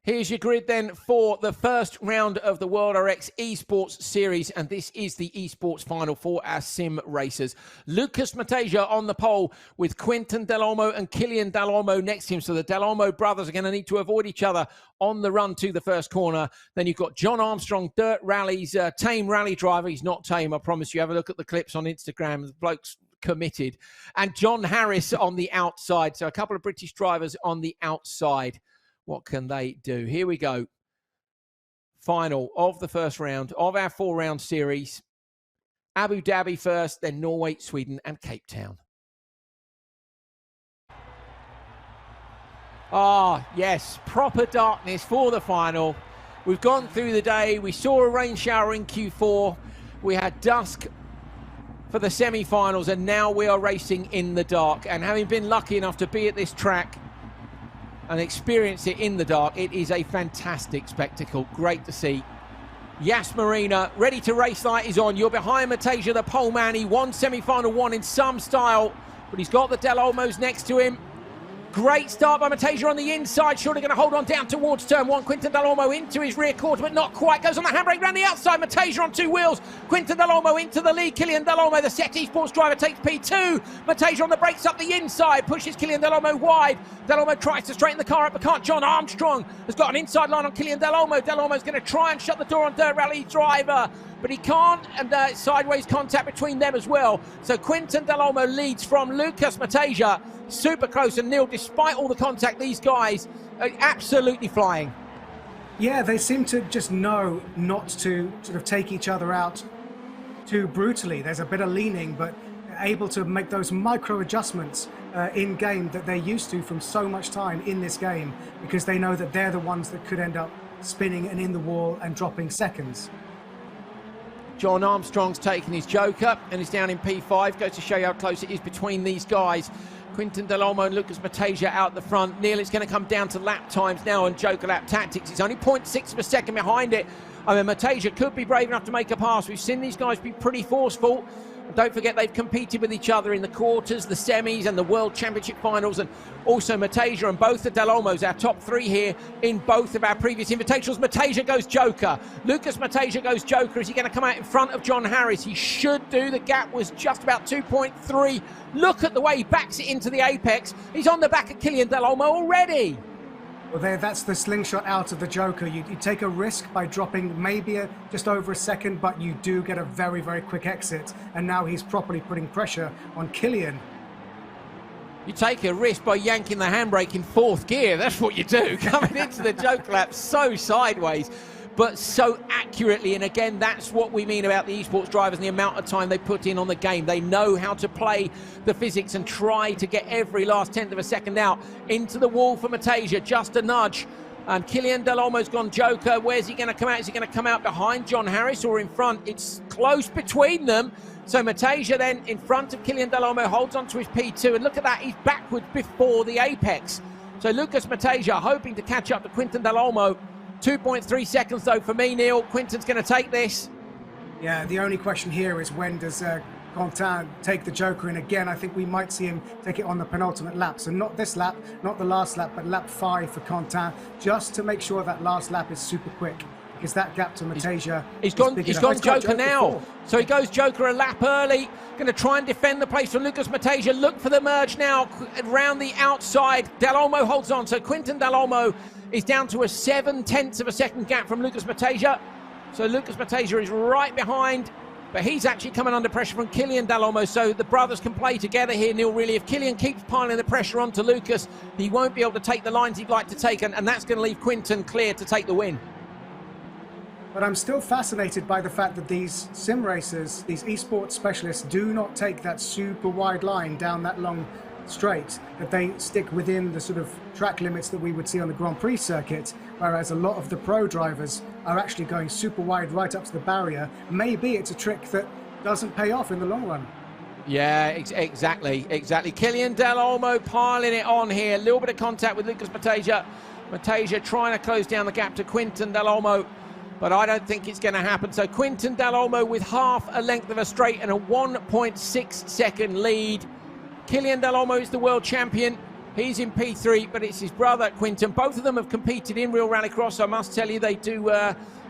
Here's your grid then for the first round of the World RX Esports Series, and this is the esports final for our sim racers. Lucas Mateja on the pole with Quinten Del Olmo and Kilian Del Olmo next to him. So the Del Olmo brothers are going to need to avoid each other on the run to the first corner. Then you've got John Armstrong, DiRT Rally's tame rally driver. He's not tame, I promise you. Have a look at the clips on Instagram. The bloke's committed. And John Harris on the outside. So a couple of British drivers on the outside. What can they do? Here we go. Final of the first round of our 4-round series. Abu Dhabi first, then Norway, Sweden, and Cape Town. Ah, yes, proper darkness for the final. We've gone through the day. We saw a rain shower in Q4. We had dusk for the semi-finals, and now we are racing in the dark. And having been lucky enough to be at this track and experience it in the dark, it is a fantastic spectacle. Great to see. Yas Marina, ready to race light is on. You're behind Mateja, the pole man. He won semi-final one in some style, but he's got the Del Olmos next to him. Great start by Mateja on the inside. Surely going to hold on down towards turn one. Quinten Del Olmo into his rear quarter, but not quite. Goes on the handbrake around the outside. Mateja on two wheels. Quinten Del Olmo into the lead. Kilian Del Olmo, the Set Esports driver, takes P2. Mateja on the brakes up the inside. Pushes Kilian Del Olmo wide. Del Olmo tries to straighten the car up, but can't. John Armstrong has got an inside line on Kilian Del Olmo. Del Olmo's going to try and shut the door on DiRT Rally driver, but he can't, and sideways contact between them as well. So Quinten Del Olmo leads from Lucas Mateja. Super close, and Neil, despite all the contact, these guys are absolutely flying. Yeah, they seem to just know not to sort of take each other out too brutally. There's a bit of leaning, but able to make those micro adjustments in game that they're used to from so much time in this game, because they know that they're the ones that could end up spinning and in the wall and dropping seconds. John Armstrong's taken his joker and is down in P5. Goes to show you how close it is between these guys. Quinten Del Olmo and Lucas Mateja out the front. Neil, it's going to come down to lap times now and joker lap tactics. It's only 0.6 of a second behind it. I mean, Mateja could be brave enough to make a pass. We've seen these guys be pretty forceful. And don't forget, they've competed with each other in the quarters, the semis, and the World Championship finals. And also Mateja and both the Del Olmos, our top three here in both of our previous invitationals. Mateja goes joker. Lucas Mateja goes joker. Is he going to come out in front of John Harris? He should do. The gap was just about 2.3. Look at the way he backs it into the apex. He's on the back of Kilian Del Olmo already. Well, that's the slingshot out of the joker. You take a risk by dropping maybe just over a second, but you do get a very, very quick exit. And now he's properly putting pressure on Kilian. You take a risk by yanking the handbrake in fourth gear. That's what you do. Coming into the joker lap so sideways, but so accurately. And again, that's what we mean about the esports drivers and the amount of time they put in on the game. They know how to play the physics and try to get every last tenth of a second out. Into the wall for Mateja, just a nudge. And Kilian Del Olmo's gone joker. Where's he going to come out? Is he going to come out behind John Harris or in front? It's close between them. So Mateja then in front of Kilian Del Olmo, holds on to his P2. And look at that, he's backwards before the apex. So Lucas Mateja hoping to catch up to Quinten Del Olmo. 2.3 seconds though for me, Neil. Quinten's going to take this. Yeah, the only question here is when does Quinten take the joker in again? I think we might see him take it on the penultimate lap. So not this lap, not the last lap, but lap 5 for Quinten, just to make sure that last lap is super quick, because that gap to Mateja He's gone joker now. So he goes joker a lap early. Going to try and defend the place from Lucas Mateja. Look for the merge now around the outside. Del Olmo holds on. So Quinten Del Olmo is down to a 0.7 of a second gap from Lucas Mateja. So Lucas Mateja is right behind, but he's actually coming under pressure from Kilian Del Olmo. So the brothers can play together here, Neil, really. If Kilian keeps piling the pressure onto Lucas, he won't be able to take the lines he'd like to take, and that's going to leave Quinten clear to take the win. But I'm still fascinated by the fact that these sim racers, these esports specialists, do not take that super wide line down that long straight, that they stick within the sort of track limits that we would see on the Grand Prix circuit, whereas a lot of the pro drivers are actually going super wide right up to the barrier. Maybe it's a trick that doesn't pay off in the long run. Yeah, exactly. Kilian Del Olmo piling it on here. A little bit of contact with Lucas Mateja. Mateja trying to close down the gap to Quinten Del Olmo, but I don't think it's going to happen. So Quinten Del Olmo with half a length of a straight and a 1.6 second lead. Kilian Del Olmo is the world champion. He's in P3, but it's his brother, Quinton. Both of them have competed in real rallycross. I must tell you, they do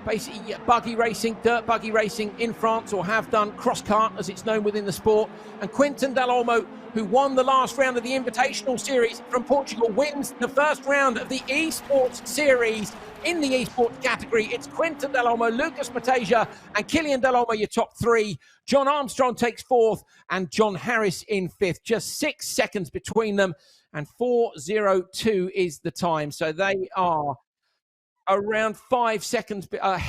basically buggy racing, dirt buggy racing in France, or have done cross kart, as it's known within the sport. And Quinton Del Olmo, who won the last round of the Invitational Series from Portugal, wins the first round of the Esports Series in the esports category. It's Quinton Del Olmo, Lucas Mateja, and Killian Del Olmo, your top three. John Armstrong takes fourth, and John Harris in fifth. Just 6 seconds between them, and 4:02 is the time. So they are around 5 seconds ahead.